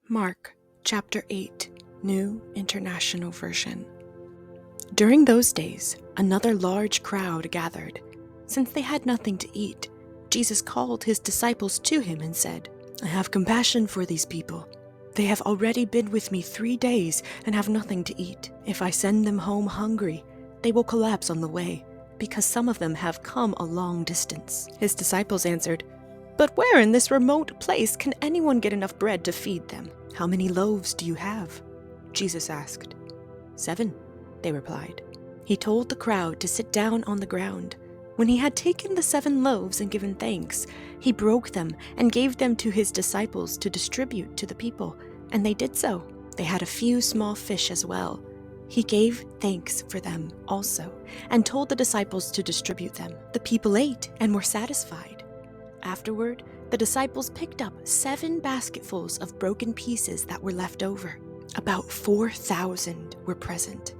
Mark chapter 8, New International Version. During those days, another large crowd gathered. Since they had nothing to eat, Jesus called his disciples to him and said, "I have compassion for these people. They have already been with me 3 days and have nothing to eat. If I send them home hungry, they will collapse on the way, because some of them have come a long distance." His disciples answered, "But where in this remote place can anyone get enough bread to feed them?" "How many loaves do you have?" Jesus asked. 7, they replied. He told the crowd to sit down on the ground. When he had taken the 7 loaves and given thanks, he broke them and gave them to his disciples to distribute to the people, and they did so. They had a few small fish as well. He gave thanks for them also, and told the disciples to distribute them. The people ate and were satisfied. Afterward, the disciples picked up 7 basketfuls of broken pieces that were left over. About 4,000 were present.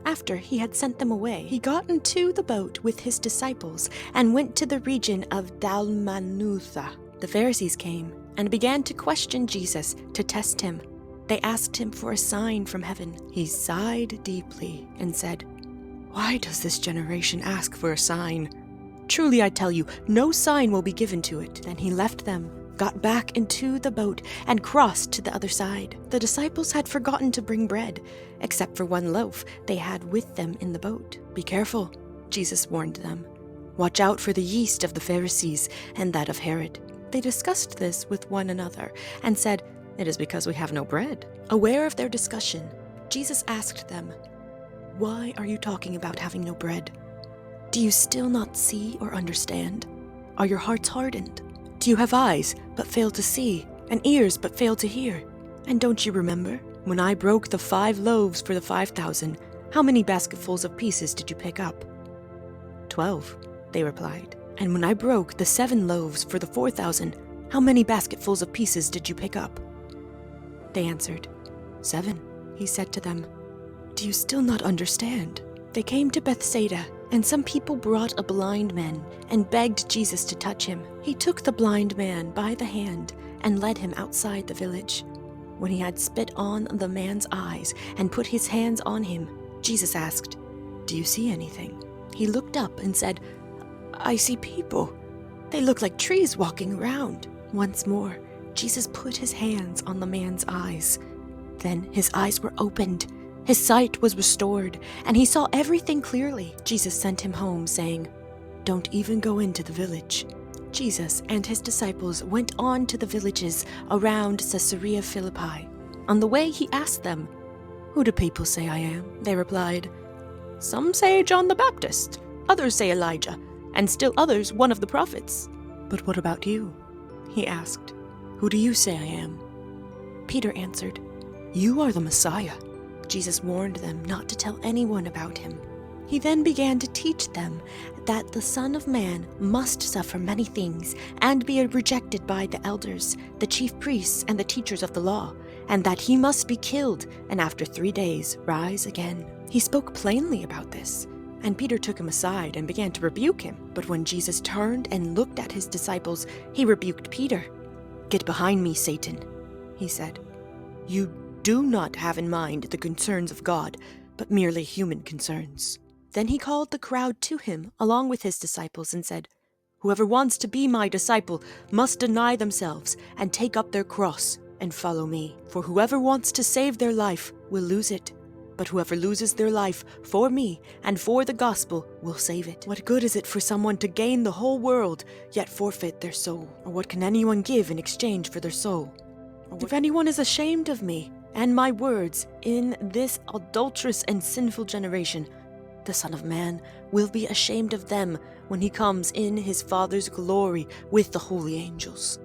After he had sent them away, he got into the boat with his disciples and went to the region of Dalmanutha. The Pharisees came and began to question Jesus to test him. They asked him for a sign from heaven. He sighed deeply and said, "Why does this generation ask for a sign? Truly I tell you, no sign will be given to it." Then he left them, got back into the boat, and crossed to the other side. The disciples had forgotten to bring bread, except for 1 loaf they had with them in the boat. "Be careful," Jesus warned them. "Watch out for the yeast of the Pharisees and that of Herod." They discussed this with one another and said, "It is because we have no bread." Aware of their discussion, Jesus asked them, "Why are you talking about having no bread? Do you still not see or understand? Are your hearts hardened? Do you have eyes but fail to see, and ears but fail to hear? And don't you remember? When I broke the 5 loaves for the 5,000, how many basketfuls of pieces did you pick up?" 12, they replied. "And when I broke the 7 loaves for the 4,000, how many basketfuls of pieces did you pick up?" They answered, 7. He said to them, "Do you still not understand?" They came to Bethsaida, and some people brought a blind man and begged Jesus to touch him. He took the blind man by the hand and led him outside the village. When he had spit on the man's eyes and put his hands on him, Jesus asked, "Do you see anything?" He looked up and said, "I see people. They look like trees walking around." Once more, Jesus put his hands on the man's eyes. Then his eyes were opened. His sight was restored, and he saw everything clearly. Jesus sent him home, saying, "Don't even go into the village." Jesus and his disciples went on to the villages around Caesarea Philippi. On the way he asked them, "Who do people say I am?" They replied, "Some say John the Baptist, others say Elijah, and still others one of the prophets." "But what about you?" he asked. "Who do you say I am?" Peter answered, "You are the Messiah." Jesus warned them not to tell anyone about him. He then began to teach them that the Son of Man must suffer many things and be rejected by the elders, the chief priests, and the teachers of the law, and that he must be killed and after 3 days rise again. He spoke plainly about this, and Peter took him aside and began to rebuke him. But when Jesus turned and looked at his disciples, he rebuked Peter. "Get behind me, Satan," he said. "You do not have in mind the concerns of God, but merely human concerns." Then he called the crowd to him along with his disciples and said, "Whoever wants to be my disciple must deny themselves and take up their cross and follow me. For whoever wants to save their life will lose it, but whoever loses their life for me and for the gospel will save it. What good is it for someone to gain the whole world yet forfeit their soul? Or what can anyone give in exchange for their soul? If anyone is ashamed of me and my words in this adulterous and sinful generation, the Son of Man will be ashamed of them when he comes in his Father's glory with the holy angels."